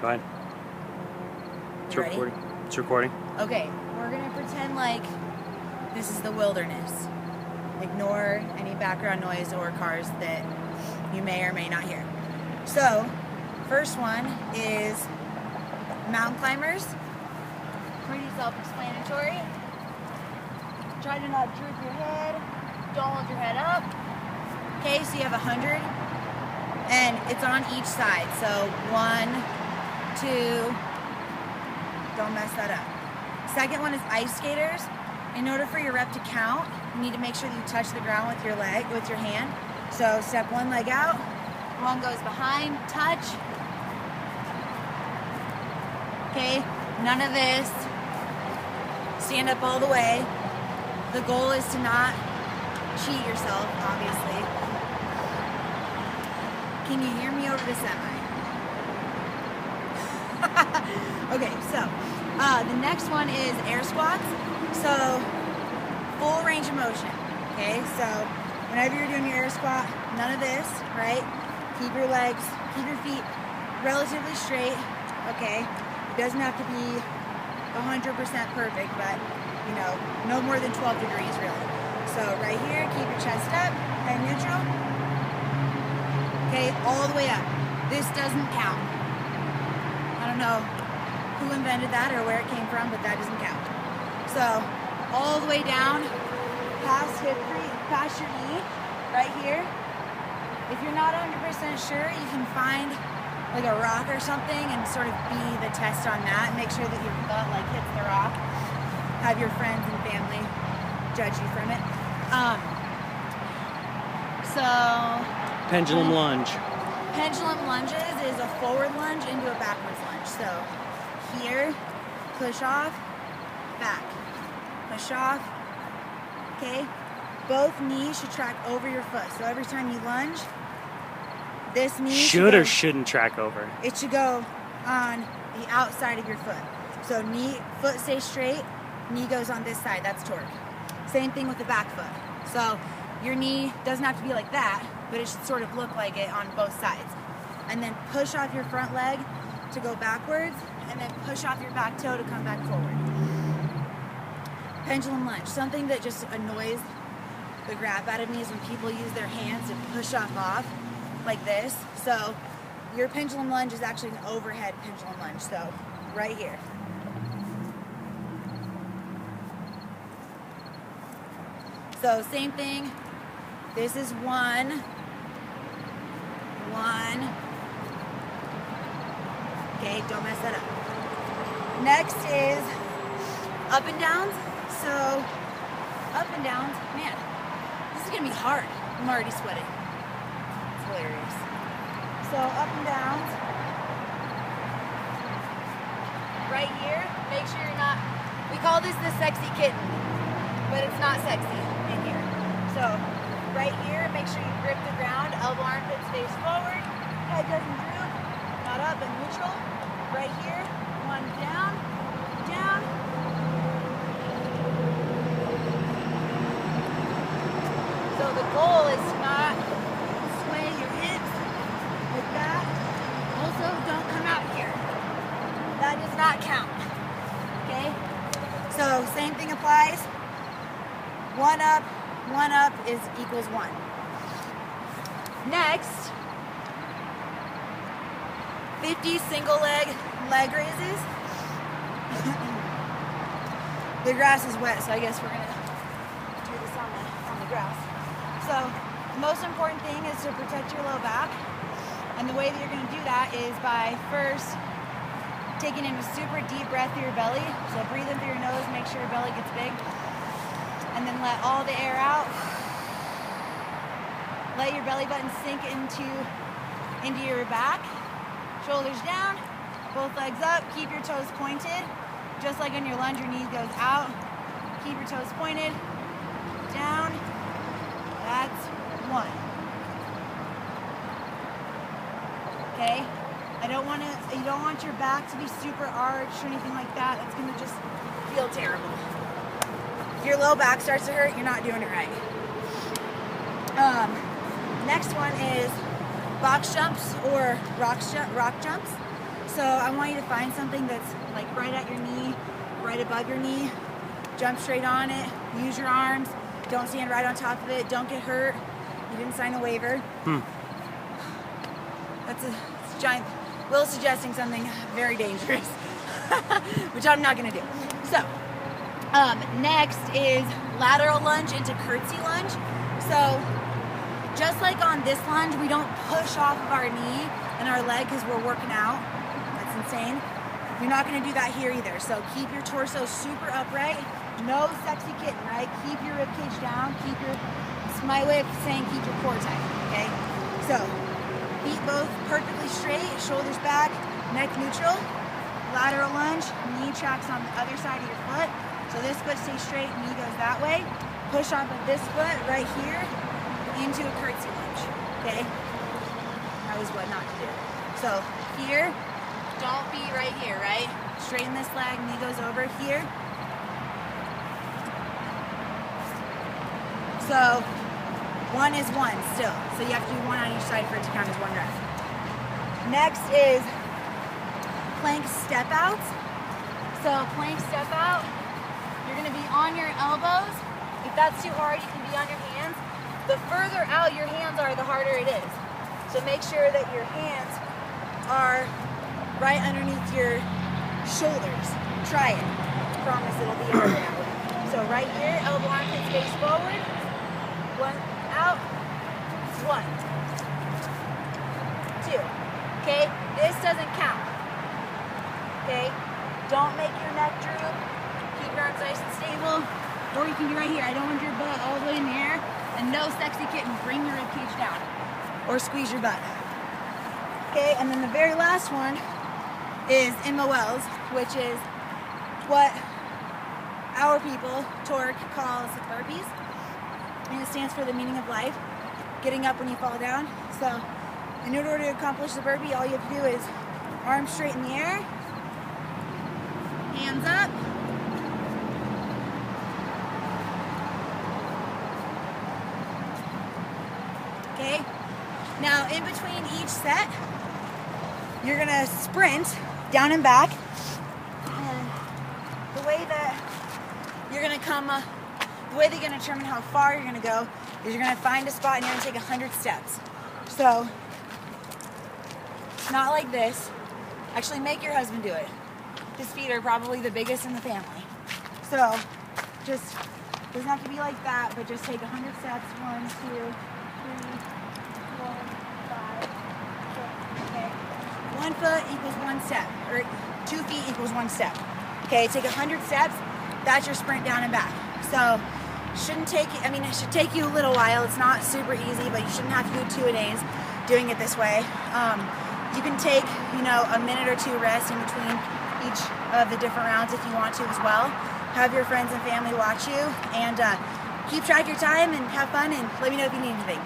Go ahead. It's recording. It's recording. Okay, we're gonna pretend like this is the wilderness. Ignore any background noise or cars that you may or may not hear. So, first one is mountain climbers. Pretty self-explanatory. Try to not droop your head. Don't hold your head up. Okay, so you have 100. And it's on each side. So 1, 2, don't mess that up. Second one is ice skaters. In order for your rep to count, you need to make sure that you touch the ground with your leg, with your hand. So step one leg out, one goes behind, touch. Okay, none of this. Stand up all the way. The goal is to not cheat yourself, obviously. Can you hear me over the semi? Okay, so the next one is air squats. So full range of motion. Okay, so whenever you're doing your air squat, none of this, right? Keep your legs, keep your feet relatively straight. Okay, it doesn't have to be 100% perfect, but you know, no more than 12 degrees really. So right here, keep your chest up, head neutral. Okay, all the way up. This doesn't count. I don't know who invented that or where it came from, but that doesn't count. So, all the way down, past your knee, right here. If you're not 100% sure, you can find like a rock or something and sort of be the test on that. Make sure that your butt like hits the rock. Have your friends and family judge you from it. Pendulum lunge. Pendulum lunges is a forward lunge into a backwards lunge. So here, push off, back, push off. Okay, both knees should track over your foot. So every time you lunge, this knee should or shouldn't track over? It should go on the outside of your foot. So foot stays straight, knee goes on this side. That's torque. Same thing with the back foot. So your knee doesn't have to be like that, but it should sort of look like it on both sides. And then push off your front leg to go backwards, and then push off your back toe to come back forward. Pendulum lunge. Something that just annoys the crap out of me is when people use their hands to push off like this. So your pendulum lunge is actually an overhead pendulum lunge. So right here. So same thing. This is one. Okay, don't mess that up. Next is up and downs. So up and downs, man, this is gonna be hard. I'm already sweating. It's hilarious. So up and downs. Right here, make sure you're not, we call this the sexy kitten, but it's not sexy in here. So right here, make sure you grip the ground, elbow armpit stays forward, head doesn't droop, not up and neutral. Right here, one down, down. So the goal is to not sway your hips like that. Also, don't come out here. That does not count, okay? So same thing applies. One up equals 1. Next, 50 single leg raises. The grass is wet, so I guess we're gonna do this on the grass. So the most important thing is to protect your low back, and the way that you're gonna do that is by first taking in a super deep breath through your belly. So breathe in through your nose, make sure your belly gets big. And then let all the air out. Let your belly button sink into your back. Shoulders down, both legs up. Keep your toes pointed. Just like on your lunge, your knee goes out. Keep your toes pointed. Down. That's 1. Okay? You don't want your back to be super arched or anything like that. That's gonna just feel terrible. If your low back starts to hurt, you're not doing it right. Next one is box jumps or rock jumps. So I want you to find something that's like right at your knee, right above your knee. Jump straight on it. Use your arms. Don't stand right on top of it. Don't get hurt. You didn't sign a waiver. That's a giant. Will's suggesting something very dangerous, which I'm not gonna do. So, next is lateral lunge into curtsy lunge. So, just like on this lunge, we don't push off of our knee and our leg because we're working out. That's insane. You're not gonna do that here either. So keep your torso super upright. No sexy kitten, right? Keep your ribcage down. It's my way of saying keep your core tight, okay? So, feet both perfectly straight, shoulders back, neck neutral. Lateral lunge, knee tracks on the other side of your foot. So this foot stays straight, knee goes that way. Push off of this foot right here into a curtsy lunge, okay? That was what not to do. So here, don't be right here, right? Straighten this leg, knee goes over here. So one is one still. So you have to do one on each side for it to count as one rep. Next is plank step outs. So plank step out, you're gonna be on your elbows. If that's too hard, you can be on your hands. The further out your hands are, the harder it is. So make sure that your hands are right underneath your shoulders. Try it. I promise it'll be harder that way. So right here, elbow armpits face forward. One, out, one, two, okay? This doesn't count, okay? Don't make your neck droop. Keep your arms nice and stable. Or you can be right here. I don't want your butt all the way in the air. And no sexy kitten, bring your ribcage down. Or squeeze your butt. Okay, and then the very last one is in Moel's, which is what our people, Torque, calls burpees. And it stands for the meaning of life, getting up when you fall down. So in order to accomplish the burpee, all you have to do is arms straight in the air, hands up, okay? Now in between each set, you're gonna sprint down and back. And the way that you're gonna the way that you're gonna determine how far you're gonna go is you're gonna find a spot and you're gonna take 100 steps. So, not like this. Actually, make your husband do it. His feet are probably the biggest in the family. So, just, doesn't have to be like that, but just take 100 steps. 1, 2, 3, 4, 5, 6, okay. 1 foot equals 1 step, or 2 feet equals 1 step. Okay, take 100 steps, that's your sprint down and back. So, shouldn't take, I mean, it should take you a little while. It's not super easy, but you shouldn't have to do 2-a-days doing it this way. You can take, you know, a minute or 2 rest in between each of the different rounds if you want to as well. Have your friends and family watch you, and keep track of your time and have fun, and let me know if you need anything.